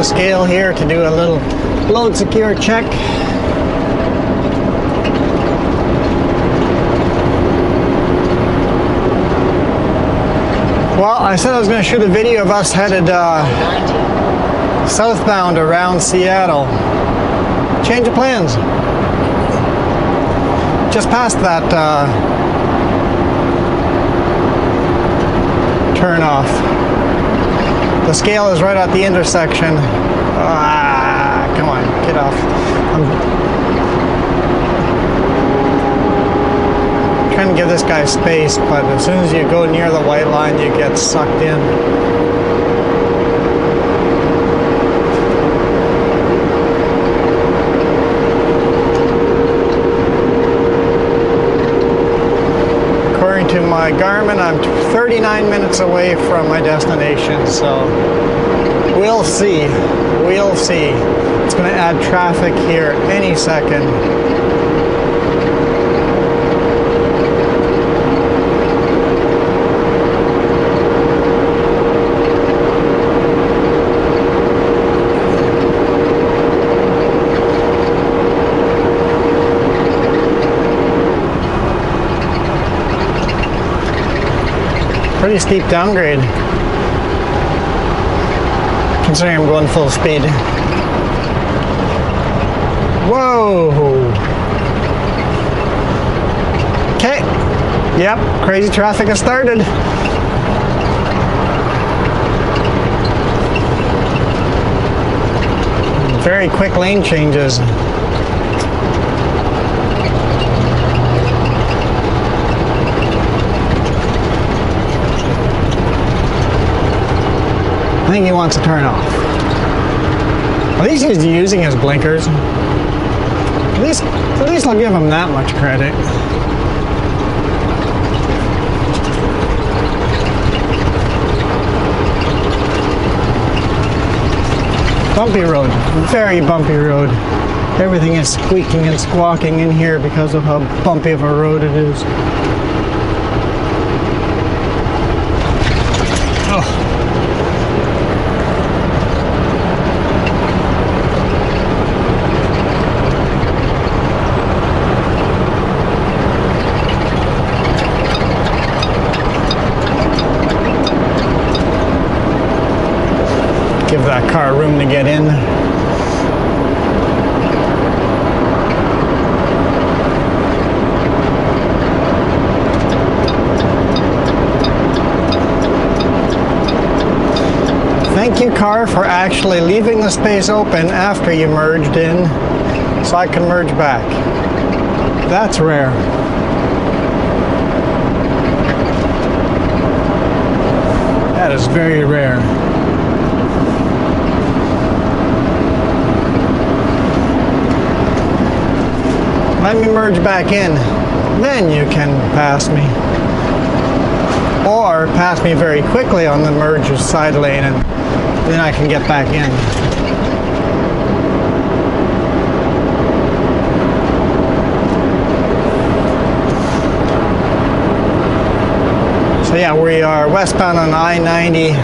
the scale here to do a little load secure check. Well, I said I was going to shoot a video of us headed southbound around Seattle. Change of plans. Just past that turn off. The scale is right at the intersection. Come on, get off. I'm trying to give this guy space, but as soon as you go near the white line, you get sucked in. According to my Garmin, I'm 39 minutes away from my destination, so we'll see. We'll see. It's going to add traffic here any second. Pretty steep downgrade, considering I'm going full speed. Whoa! Okay, yep, crazy traffic has started. Very quick lane changes. I think he wants to turn off. At least he's using his blinkers. At least I'll give him that much credit. Bumpy road, very bumpy road. Everything is squeaking and squawking in here because of how bumpy of a road it is. Oh. Give that car room to get in. Thank you, car, for actually leaving the space open after you merged in, so I can merge back. That's rare. That is very rare. Let me merge back in, then you can pass me. Or pass me very quickly on the merge side lane, and then I can get back in. So yeah, we are westbound on I-90.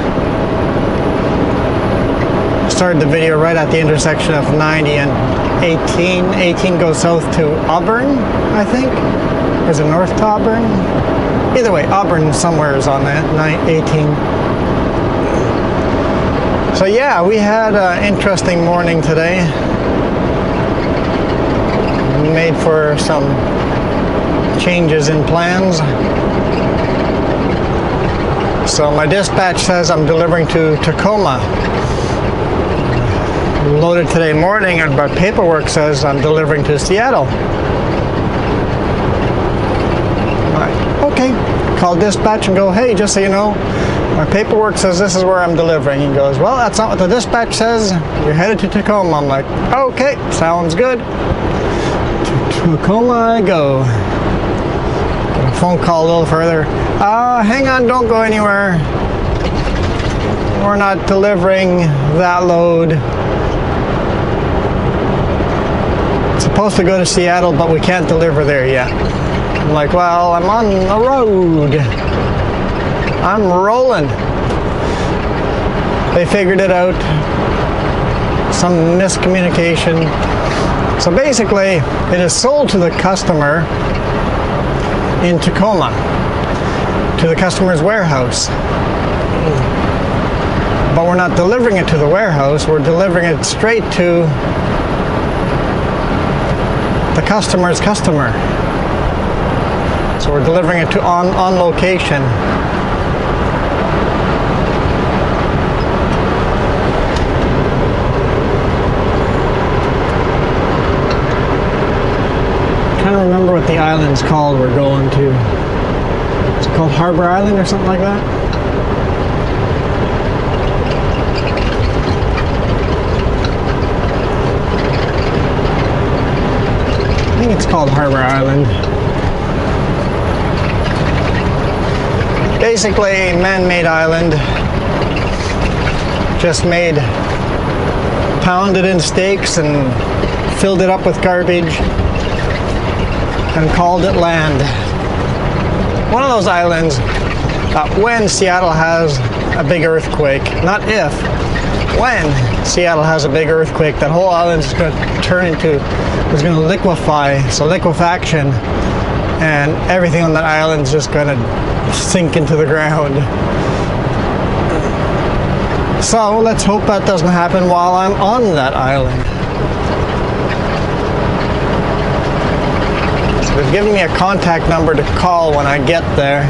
Started the video right at the intersection of 90 and 18. 18 goes south to Auburn, I think. Or is it north to Auburn? Either way, Auburn somewhere is on that 18. So yeah, we had an interesting morning today. We made for some changes in plans. So my dispatch says I'm delivering to Tacoma. Loaded today morning, and my paperwork says I'm delivering to Seattle. Okay, call dispatch and go, hey, just so you know, my paperwork says this is where I'm delivering. He goes, well, that's not what the dispatch says. You're headed to Tacoma. I'm like, okay, sounds good. To Tacoma I go. Get a phone call a little further. Hang on, don't go anywhere. We're not delivering that load. It's supposed to go to Seattle, but we can't deliver there yet. I'm like, well, I'm on the road. I'm rolling. They figured it out. some miscommunication. So basically, it is sold to the customer in Tacoma, to the customer's warehouse. But we're not delivering it to the warehouse, we're delivering it straight to the customer's customer. So we're delivering it to on location. I'm trying to remember what the island's called we're going to. Is it called Harbor Island or something like that? I think it's called Harbor Island. Basically a man-made island, just made, pounded in stakes and filled it up with garbage and called it land. One of those islands when Seattle has a big earthquake, not if, when Seattle has a big earthquake, that whole island is going to turn into, is going to liquefy, so liquefaction, and everything on that island is just going to sink into the ground. So let's hope that doesn't happen while I'm on that island. So they've given me a contact number to call when I get there.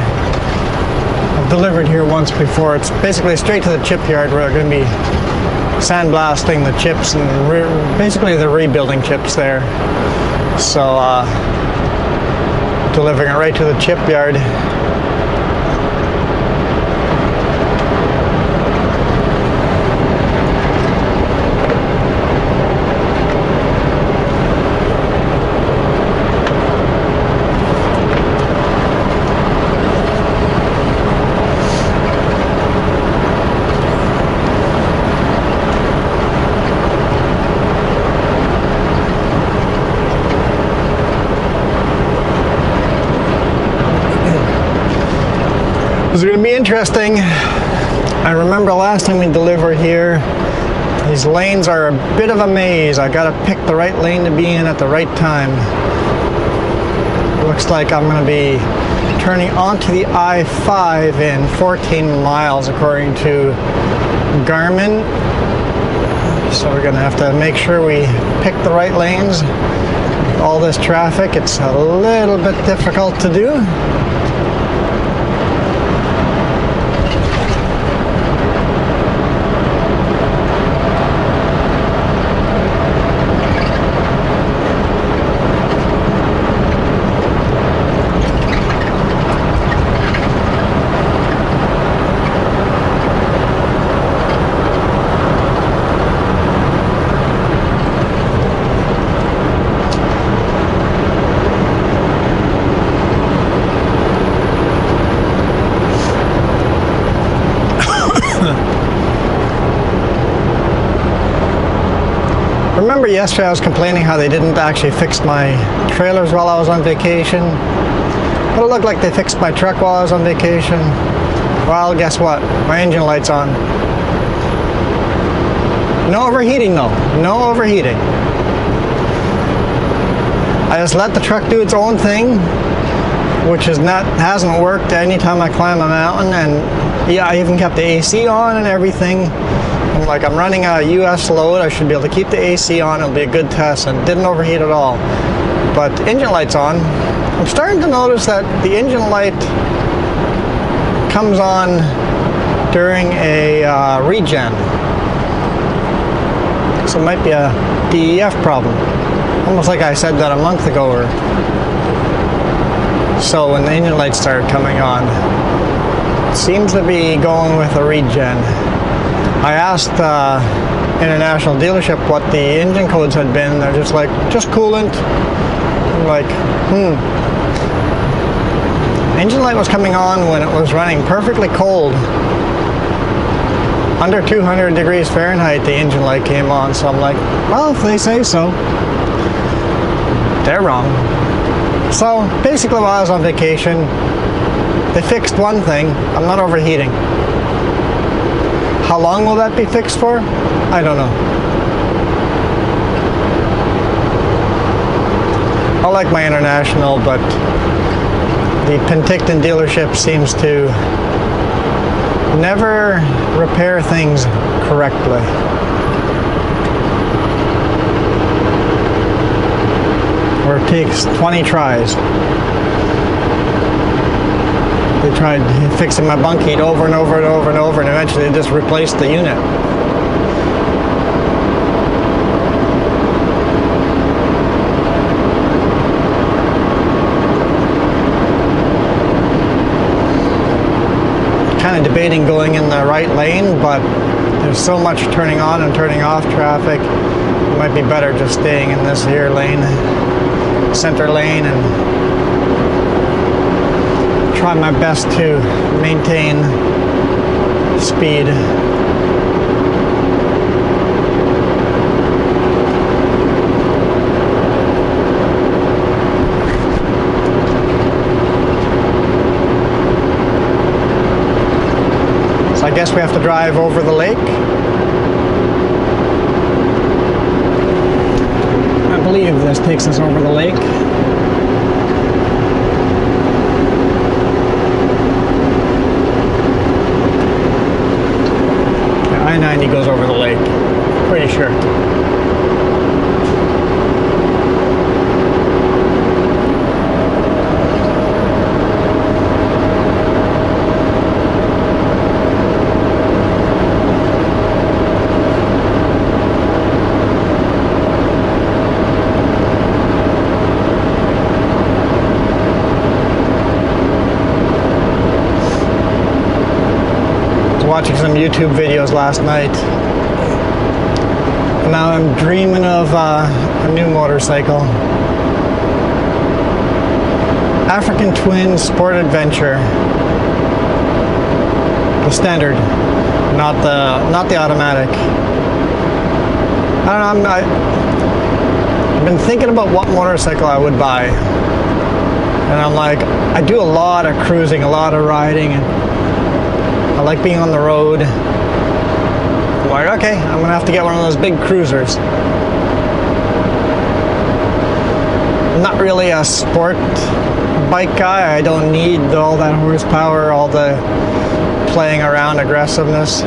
I've delivered here once before. It's basically straight to the chip yard where they're going to be sandblasting the chips and basically they're rebuilding chips there. So delivering it right to the chip yard. It's going to be interesting. I remember last time we delivered here, these lanes are a bit of a maze. I got to pick the right lane to be in at the right time. Looks like I'm going to be turning onto the I-5 in 14 miles according to Garmin. So we're going to have to make sure we pick the right lanes. All this traffic, it's a little bit difficult to do. Remember yesterday I was complaining how they didn't actually fix my trailers while I was on vacation? But it looked like they fixed my truck while I was on vacation. Well, guess what? My engine light's on. No overheating though. No overheating. I just let the truck do its own thing, which hasn't worked anytime I climb a mountain, and yeah, I even kept the AC on and everything. Like I'm running a US load, I should be able to keep the AC on, it'll be a good test, and didn't overheat at all. But engine light's on. I'm starting to notice that the engine light comes on during a regen. So it might be a DEF problem. Almost like I said that a month ago or so when the engine lights started coming on. It seems to be going with a regen. I asked International Dealership what the engine codes had been. They're just like, just coolant. I'm like, Engine light was coming on when it was running perfectly cold. Under 200 degrees Fahrenheit, the engine light came on. So I'm like, well, if they say so, they're wrong. So basically while I was on vacation, they fixed one thing. I'm not overheating. How long will that be fixed for? I don't know. like my International, but the Penticton dealership seems to never repair things correctly. Or it takes 20 tries. They tried fixing my bunk heat over and over and over and over, and eventually they just replaced the unit. Kind of debating going in the right lane, but there's so much turning on and turning off traffic. It might be better just staying in this here lane, center lane, and try my best to maintain speed. So I guess we have to drive over the lake. I believe this takes us over the lake. I-90 goes over the lake, pretty sure. Watching some YouTube videos last night. Now I'm dreaming of a new motorcycle. African Twin Sport Adventure. The standard, not the automatic. I don't know. I've been thinking about what motorcycle I would buy, and I'm like, I do a lot of cruising, a lot of riding, and I like being on the road. I'm like, okay, I'm gonna have to get one of those big cruisers. I'm not really a sport bike guy. I don't need all that horsepower, all the playing around aggressiveness.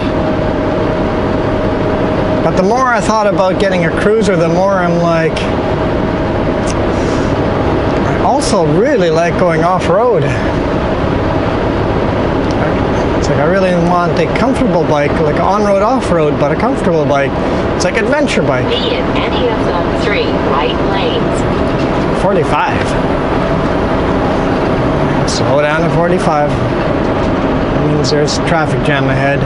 But the more I thought about getting a cruiser, the more I'm like, I also really like going off-road. I really want a comfortable bike, like on-road, off-road, but a comfortable bike. It's like adventure bike. Be in any of the 3 right lanes. 45. Slow down to 45. That means there's traffic jam ahead.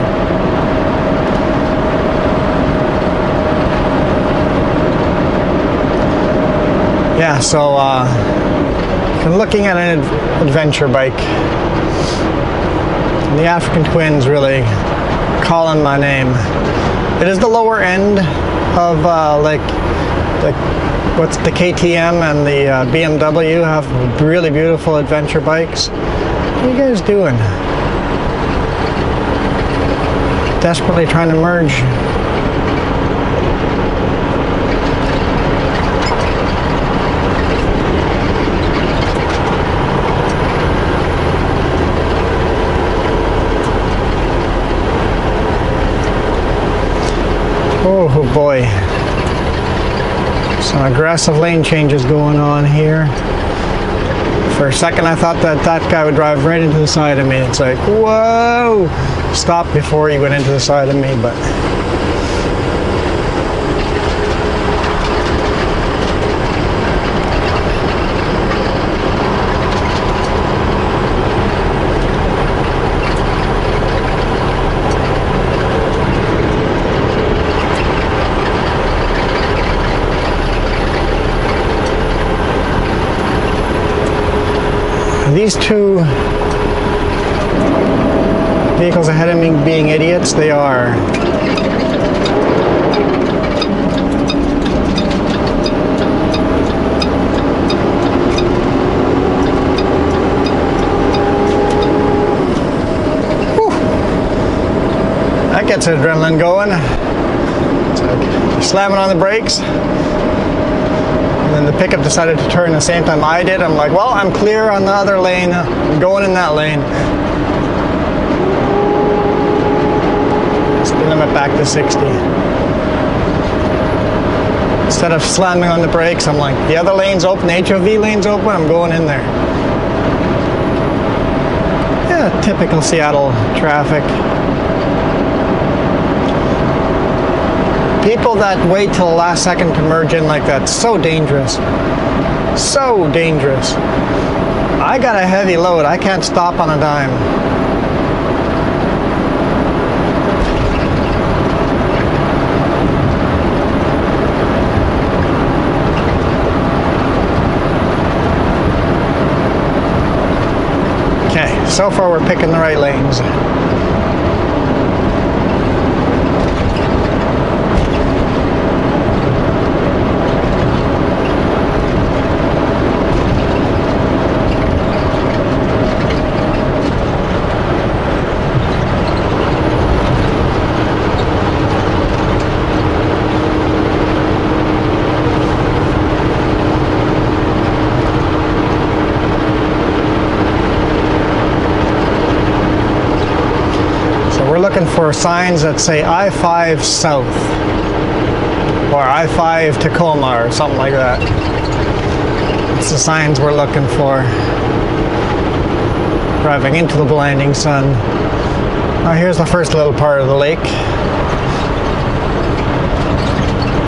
Yeah, so I'm looking at an adventure bike. The African Twin's really calling my name. It is the lower end of like what's the KTM and the BMW have really beautiful adventure bikes. What are you guys doing? Desperately trying to merge. Oh boy, some aggressive lane changes going on here. For a second I thought that guy would drive right into the side of me. It's like, whoa! Stop before he went into the side of me, but these two vehicles ahead of me being idiots, they are. Whew. That gets adrenaline going. It's like slamming on the brakes. And then the pickup decided to turn the same time I did. I'm like, well, I'm clear on the other lane. I'm going in that lane. Speed limit back to 60. Instead of slamming on the brakes, I'm like, the other lane's open, the HOV lane's open, I'm going in there. Yeah, typical Seattle traffic. People that wait till the last second to merge in like that, so dangerous. So dangerous. I got a heavy load, I can't stop on a dime. Okay, so far we're picking the right lanes. Looking for signs that say I-5 South or I-5 Tacoma or something like that. It's the signs we're looking for. Driving into the blinding sun. Now here's the first little part of the lake.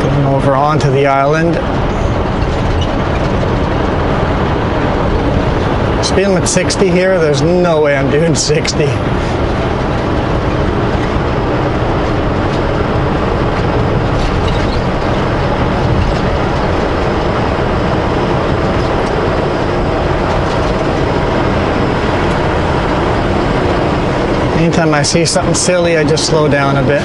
Going over onto the island. Speed limit 60 here. There's no way I'm doing 60. Anytime I see something silly, I just slow down a bit.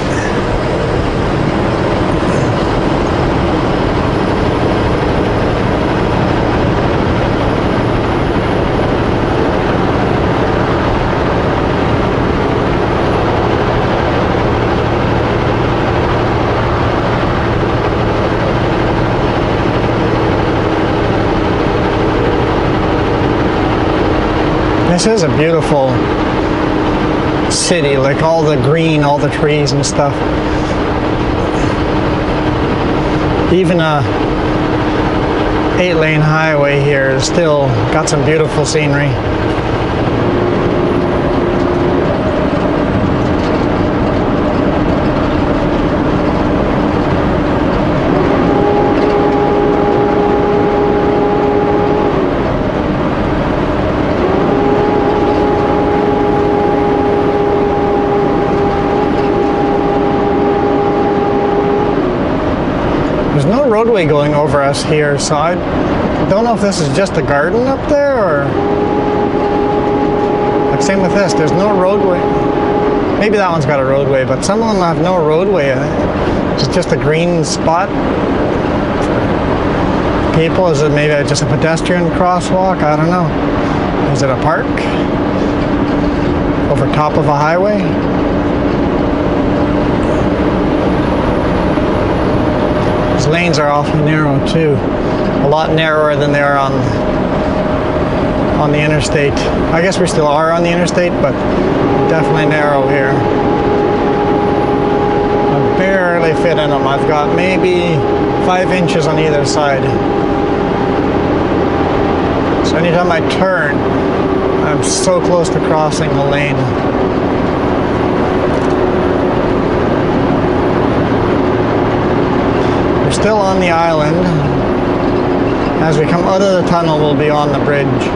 This is a beautiful city, like all the green, all the trees and stuff. Even a 8-lane highway here is still got some beautiful scenery. There's no roadway going over us here, so I don't know if this is just a garden up there or... Like same with this, there's no roadway. Maybe that one's got a roadway, but some of them have no roadway. It's just a green spot. People, is it maybe just a pedestrian crosswalk? I don't know. Is it a park? Over top of a highway? These lanes are awfully narrow too. A lot narrower than they are on the interstate. I guess we still are on the interstate, but definitely narrow here. I barely fit in them. I've got maybe 5 inches on either side. So anytime I turn, I'm so close to crossing the lane. We're still on the island. As we come out of the tunnel, we'll be on the bridge.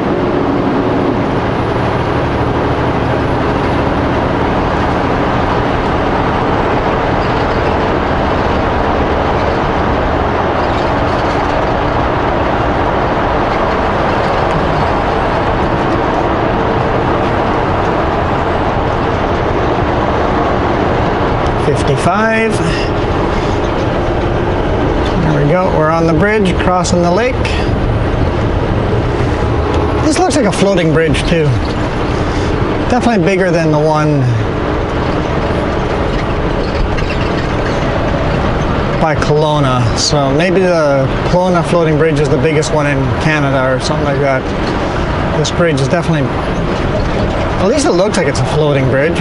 There we go, we're on the bridge, crossing the lake. This looks like a floating bridge too. Definitely bigger than the one by Kelowna. So maybe the Kelowna floating bridge is the biggest one in Canada or something like that. This bridge is definitely, at least it looks like it's a floating bridge.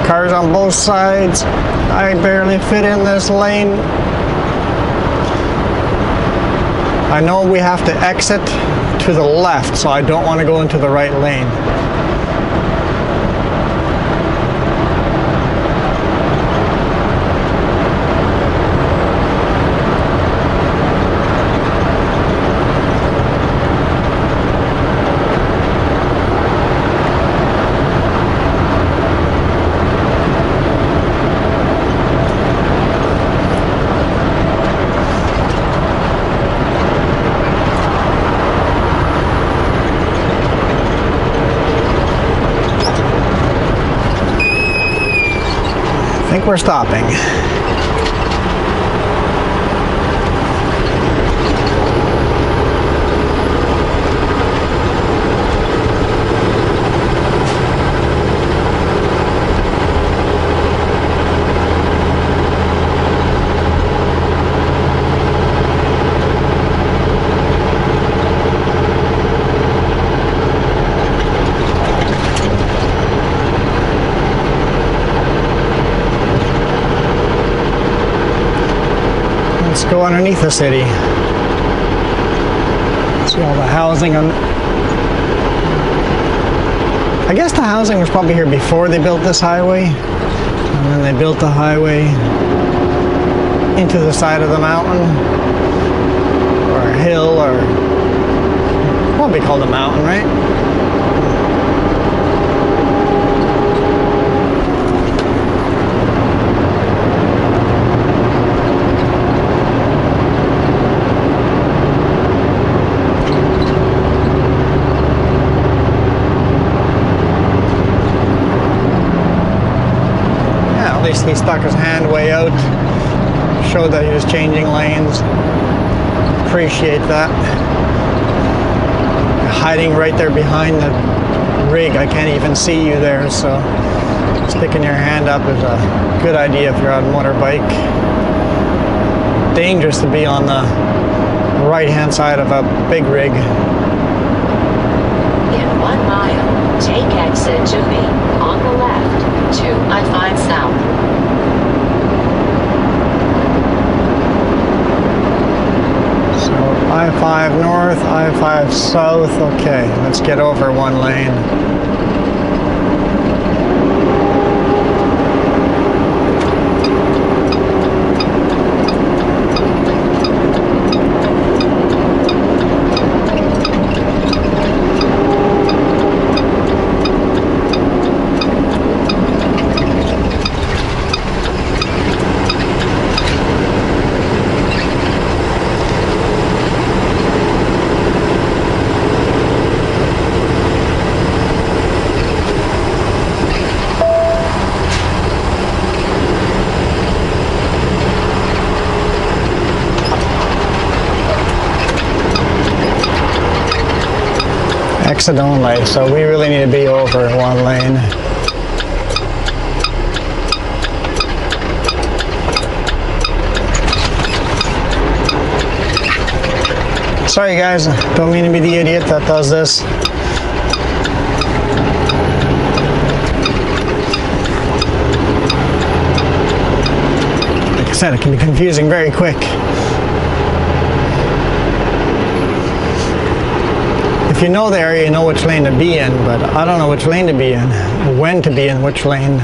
Cars on both sides. I barely fit in this lane. I know we have to exit to the left, so I don't want to go into the right lane. I think we're stopping. Let's go underneath the city. See all the housing on. I guess the housing was probably here before they built this highway, and then they built the highway into the side of the mountain, or a hill, or probably called a mountain, right? At least he stuck his hand way out, showed that he was changing lanes. Appreciate that. Hiding right there behind the rig, I can't even see you there, so sticking your hand up is a good idea if you're on a motorbike. Dangerous to be on the right hand side of a big rig. In 1 mile, take exit 2B on the left to I-5 South. So I-5 north, I-5 south. Okay, let's get over one lane. Exit only, so we really need to be over one lane. Sorry guys, don't mean to be the idiot that does this. Like I said, it can be confusing very quick. If you know the area, you know which lane to be in, but I don't know which lane to be in, when to be in which lane.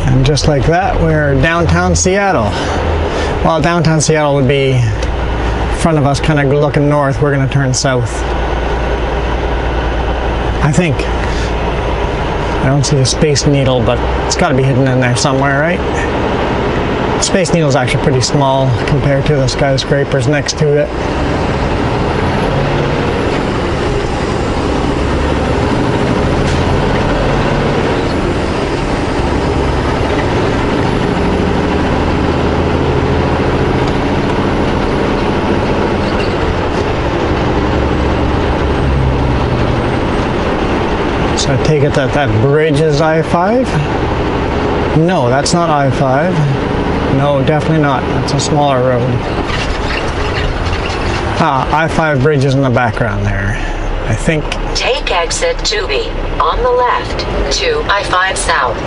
And just like that, we're downtown Seattle. Well, downtown Seattle would be in front of us, kind of looking north. We're going to turn south, I think. I don't see a Space Needle, but it's got to be hidden in there somewhere, right? Space Needle is actually pretty small compared to the skyscrapers next to it. So I take it that that bridge is I-5? No, that's not I-5. No, definitely not. That's a smaller road. I-5 bridge is in the background there, I think. Take exit 2B on the left to I-5 South.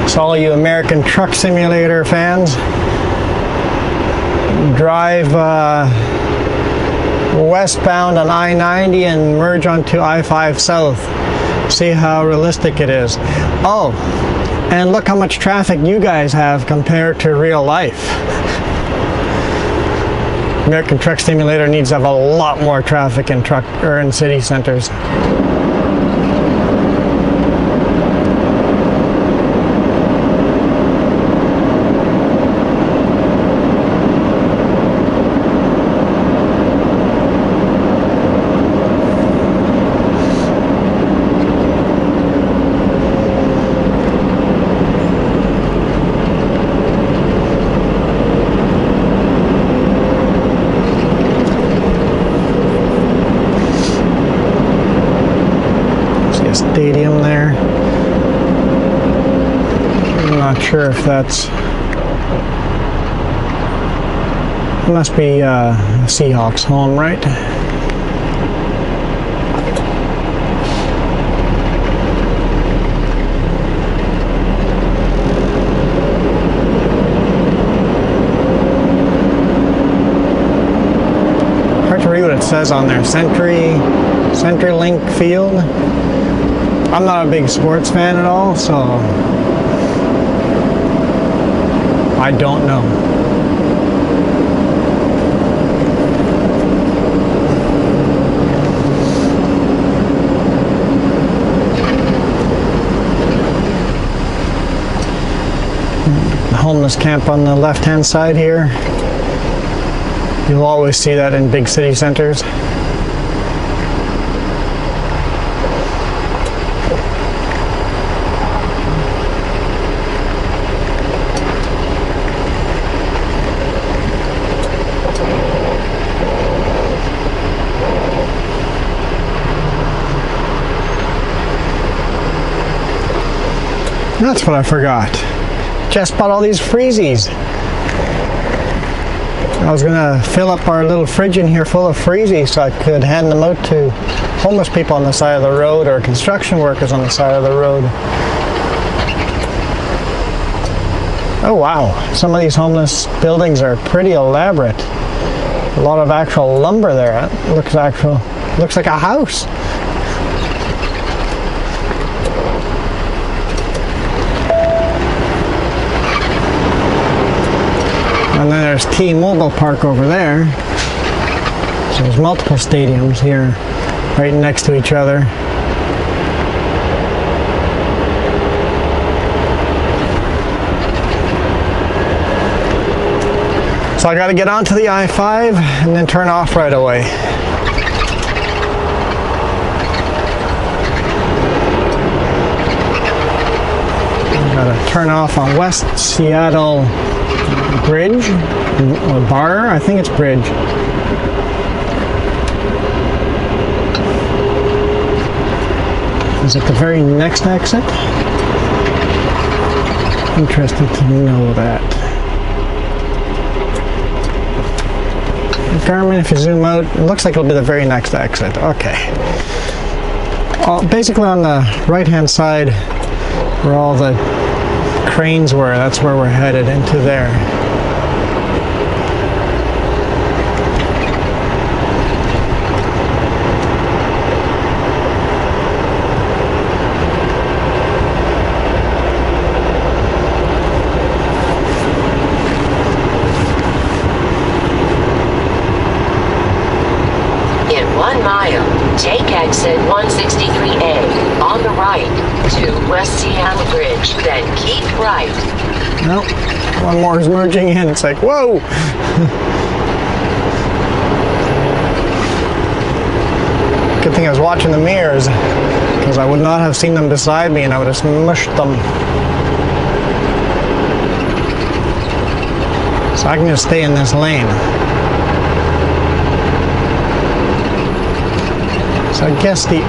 So all you American Truck Simulator fans, drive westbound on I-90 and merge onto I-5 South. See how realistic it is. Oh, and look how much traffic you guys have compared to real life. American Truck Simulator needs to have a lot more traffic in in city centers. Stadium there. I'm not sure if that's, it must be Seahawks home, right? Hard to read what it says on there. CenturyLink Field. I'm not a big sports fan at all, so I don't know. The homeless camp on the left-hand side here. You'll always see that in big city centers. That's what I forgot. Just bought all these freezies. I was gonna fill up our little fridge in here full of freezies so I could hand them out to homeless people on the side of the road or construction workers on the side of the road. Oh wow, some of these homeless buildings are pretty elaborate. A lot of actual lumber there. It looks like a house. And then there's T-Mobile Park over there. So there's multiple stadiums here, right next to each other. So I gotta get onto the I-5 and then turn off right away. Gotta turn off on West Seattle Bridge, or Bar, I think it's Bridge. Is it the very next exit? Interested to know that. Garmin, if you zoom out, it looks like it'll be the very next exit. Okay. Basically on the right-hand side, where all the cranes were, that's where we're headed, into there. In 1 mile, take exit 163A on the right to West Seattle Bridge, then keep right. Nope. One more is merging in. It's like, whoa! Good thing I was watching the mirrors. because I would not have seen them beside me and I would have smushed them. So I can just stay in this lane. So I guess the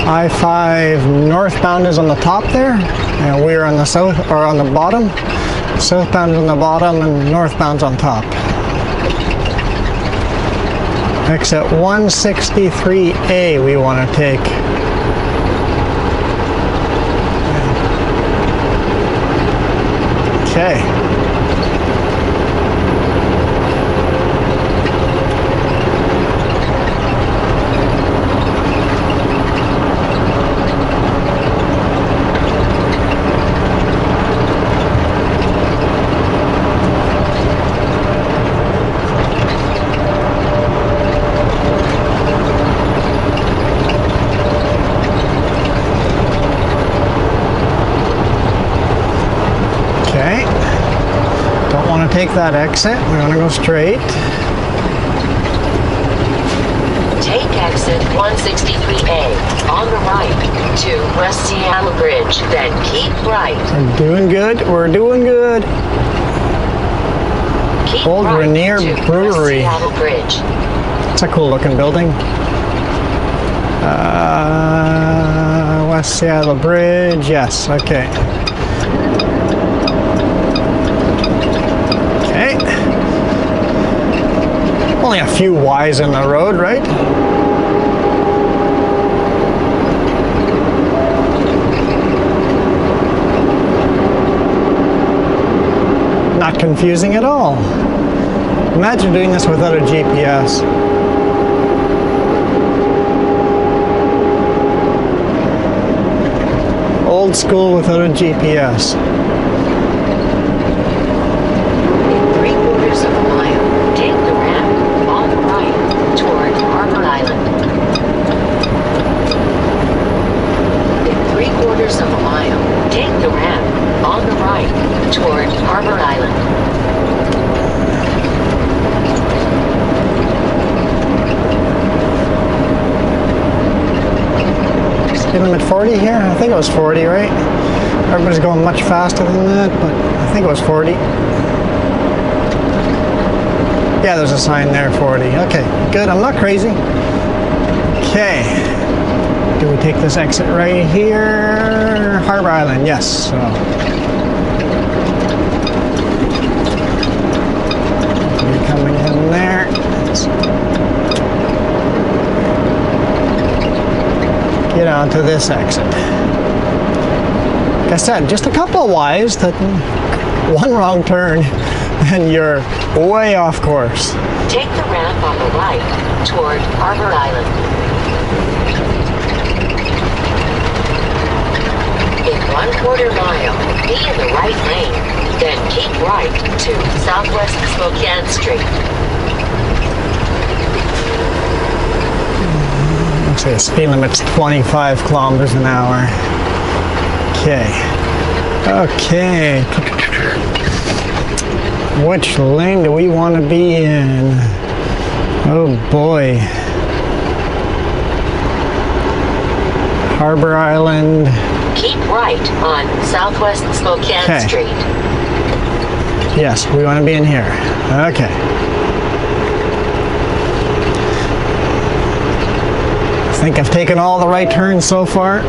I-5 northbound is on the top there, and we're on the south, or on the bottom. Southbound is on the bottom and northbound's on top. Exit 163A we want to take. Okay. Take that exit. We're going to go straight. Take exit 163A on the right to West Seattle Bridge, then keep right. We're doing good. We're doing good. Keep Old right Rainier to Brewery. West Seattle Bridge. It's a cool looking building. West Seattle Bridge. Yes. Okay. Only a few Ys in the road, right? Not confusing at all. Imagine doing this without a GPS. Old school without a GPS. Limit 40 here? I think it was 40, right? Everybody's going much faster than that, but I think it was 40. Yeah, there's a sign there, 40. Okay, good. I'm not crazy. Okay. Do we take this exit right here? Harbor Island, yes. So. We're coming in there. Get onto this exit. Like I said, just a couple of Ys, that one wrong turn and you're way off course. Take the ramp on the right toward Harbor Island. In 1/4 mile, be in the right lane, then keep right to Southwest Spokane Street. Actually, the speed limit's 25 kilometers an hour. Okay. Okay. Which lane do we want to be in? Oh boy. Harbor Island. Keep right on Southwest Spokane Street. Yes, we want to be in here. Okay. I think I've taken all the right turns so far.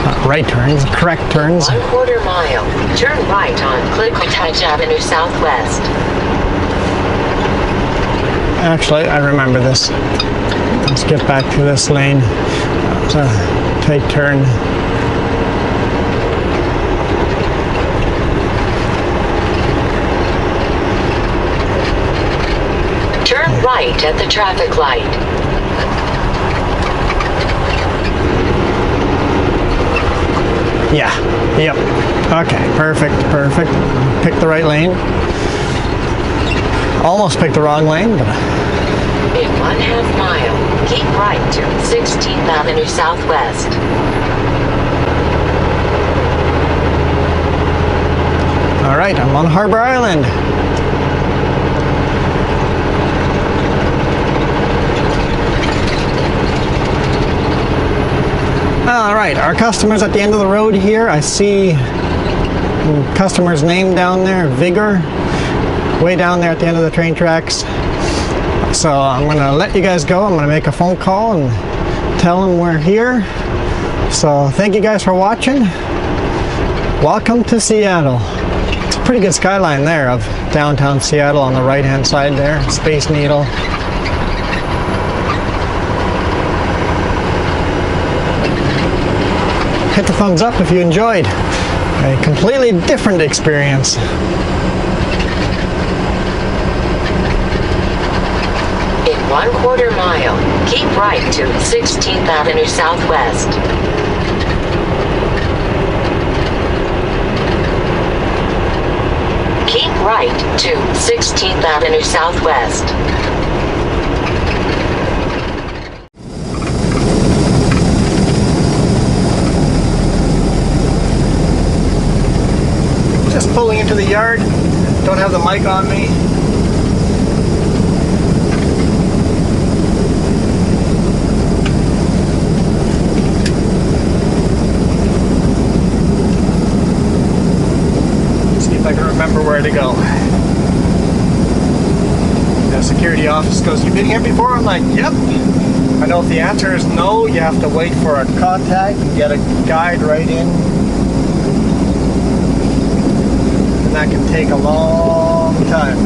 Not right turns, correct turns. 1/4 mile. Turn right on Clicquot Avenue Southwest. Actually, I remember this. Let's get back to this lane. It's a tight turn. Turn right at the traffic light. Yeah, yep. Okay, perfect, perfect. Picked the right lane. Almost picked the wrong lane, but... In 1/2 mile, keep right to 16th Avenue Southwest. All right, I'm on Harbor Island. All right, our customer's at the end of the road here. I see customer's name down there, Vigor, way down there at the end of the train tracks. So I'm gonna let you guys go. I'm gonna make a phone call and tell them we're here. So thank you guys for watching. Welcome to Seattle. It's a pretty good skyline there of downtown Seattle on the right hand side there, Space Needle. Hit the thumbs up if you enjoyed. A completely different experience. In 1/4 mile, keep right to 16th Avenue Southwest. Keep right to 16th Avenue Southwest. Just pulling into the yard. Don't have the mic on me. See if I can remember where to go. The security office goes, "You've been here before?" I'm like, "Yep." I know if the answer is no, you have to wait for a contact and get a guide right in. That can take a long time.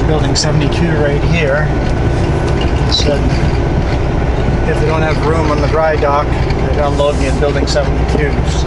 Building 72 right here. So if they don't have room on the dry dock, they're unloading at building 72. So.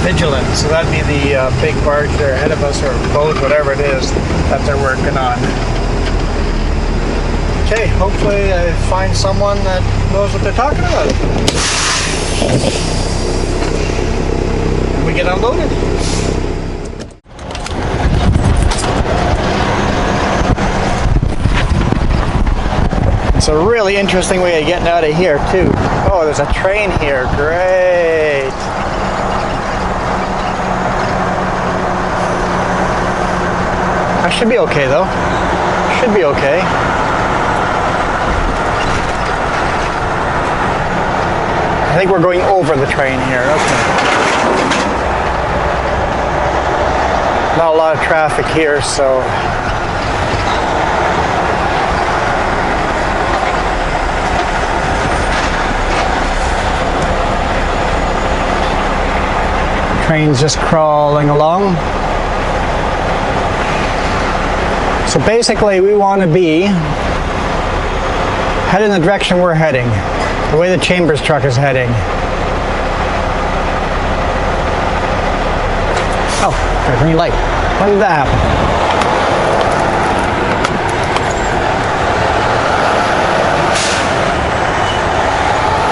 Vigilant, so that'd be the big barge there ahead of us, or boat, whatever it is that they're working on. Okay, hopefully I find someone that knows what they're talking about. We get unloaded. It's a really interesting way of getting out of here too. Oh, there's a train here, great. I should be okay though. Should be okay. I think we're going over the train here. Okay. Not a lot of traffic here, so. train's just crawling along. So basically we want to be heading in the direction we're heading, the way the Chambers truck is heading. Oh, got a green light. When did that happen?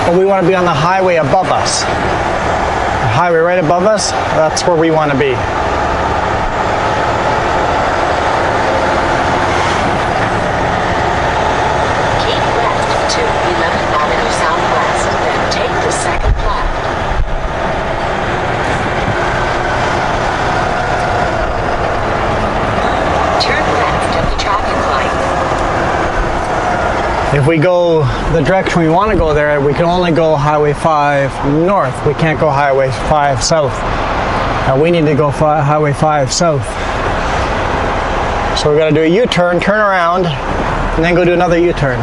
Well, we want to be on the highway above us. The highway right above us, that's where we want to be. Keep left to 11th Avenue Southwest, then take the second left. Turn left at the traffic light. If we go the direction we want to go there, we can only go Highway 5 north. We can't go Highway 5 south. We need to go Highway 5 south. So we're going to do a U-turn, turn around, and then go do another U-turn.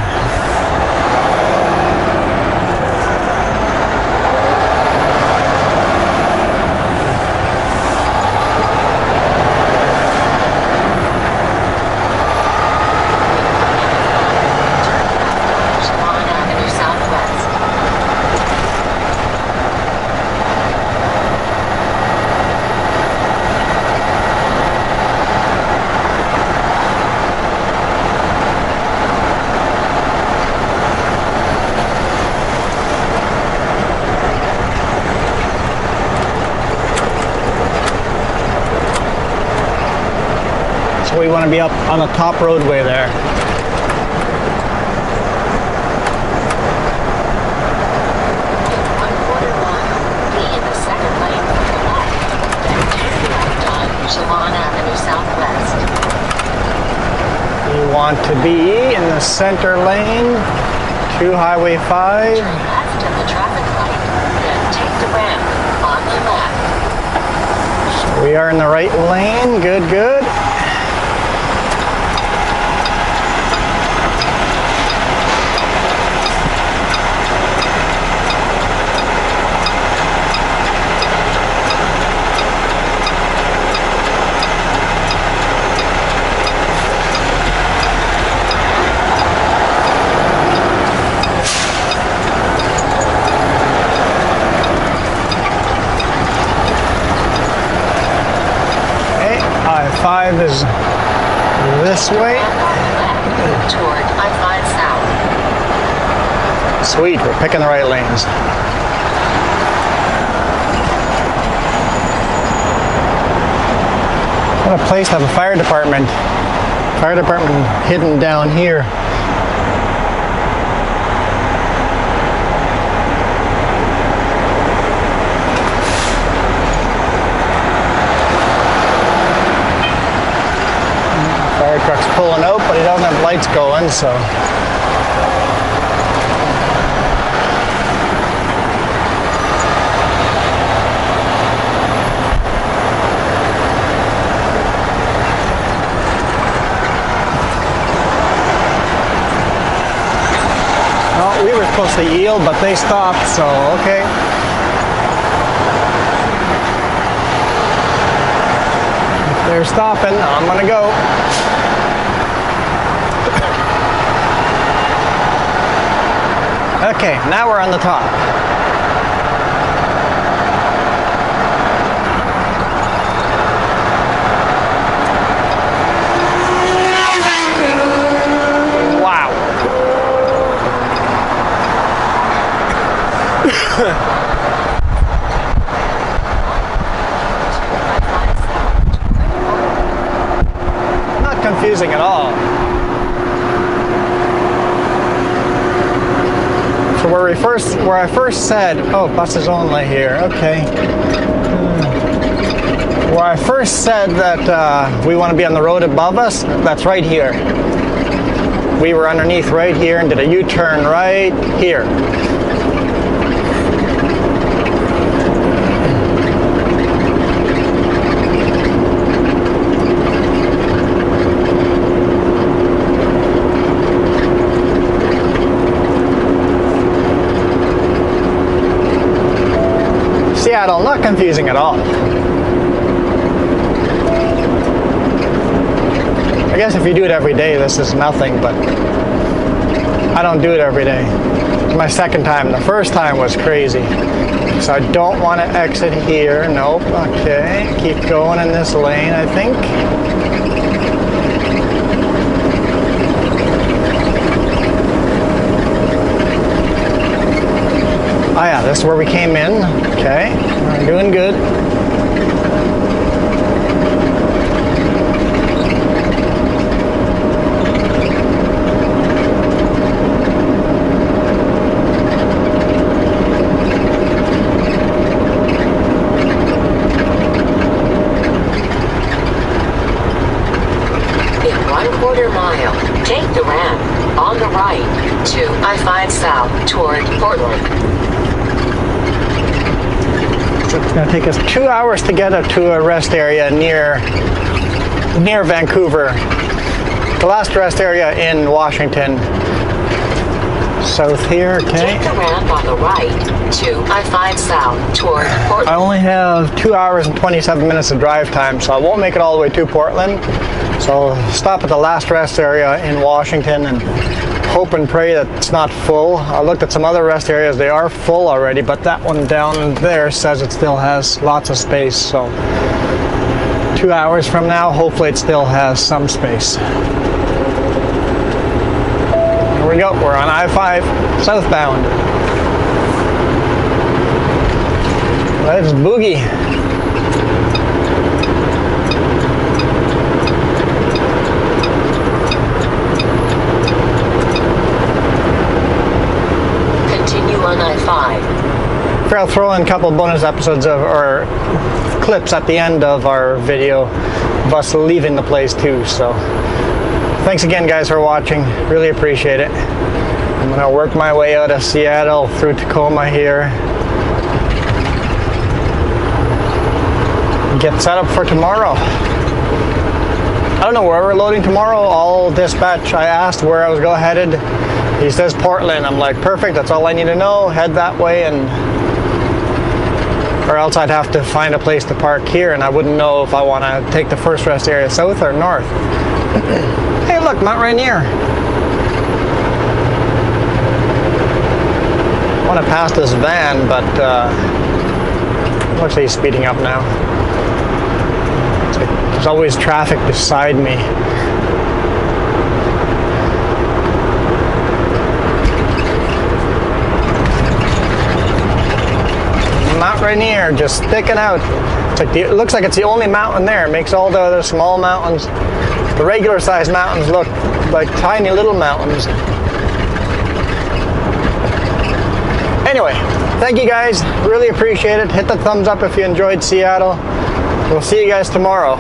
We want to be up on the top roadway there. One-quarter mile, be in the second lane for the left, then turn left on Shalon Avenue Southwest. You want to be in the center lane to Highway 5. Turn left at the traffic light, then take the ramp on the left. So we are in the right lane. Good, good. I-5 is this way. Toward I-5 South. Sweet, we're picking the right lanes. What a place to have a fire department. Fire department hidden down here. Fire truck's pulling out, but he doesn't have lights going, so. Well, we were supposed to yield, but they stopped, so okay. If they're stopping, I'm gonna go. Okay, now we're on the top. Wow. Not confusing at all. So where I first said, oh, buses only here, okay. Where I first said that we want to be on the road above us, that's right here. We were underneath right here and did a U-turn right here. Seattle, not confusing at all. guess if you do it every day, this is nothing, but I don't do it every day. It's my second time. The first time was crazy. So I don't want to exit here. Nope. Okay. Keep going in this lane, I think. Oh yeah, this is where we came in. Okay. We're doing good. Take the ramp on the right to I-5 South toward Portland. It's going to take us 2 hours to get up to a rest area near Vancouver. The last rest area in Washington. South here, okay. Take the ramp on the right to I-5 South toward Portland. I only have 2 hours and 27 minutes of drive time, so I won't make it all the way to Portland. So I'll stop at the last rest area in Washington and hope and pray that it's not full. I looked at some other rest areas, they are full already, but that one down there says it still has lots of space. So 2 hours from now, hopefully it still has some space. Here we go, we're on I-5 southbound. Let's boogie. On I-5. I'll throw in a couple bonus episodes or clips at the end of our video of us leaving the place too. So thanks again guys for watching, really appreciate it. I'm gonna work my way out of Seattle through Tacoma here, get set up for tomorrow. I don't know where we're loading tomorrow. I'll dispatch. I asked where I was headed. He says Portland. I'm like, perfect, that's all I need to know. Head that way, or else I'd have to find a place to park here, and I wouldn't know if I want to take the first rest area south or north. Hey look, Mount Rainier. I want to pass this van, but looks like he's speeding up now. It's like there's always traffic beside me. Mount Rainier just sticking out. It's like it looks like it's the only mountain there. It makes all the other small mountains, the regular sized mountains, look like tiny little mountains. Anyway, thank you guys. Really appreciate it. Hit the thumbs up if you enjoyed Seattle. We'll see you guys tomorrow.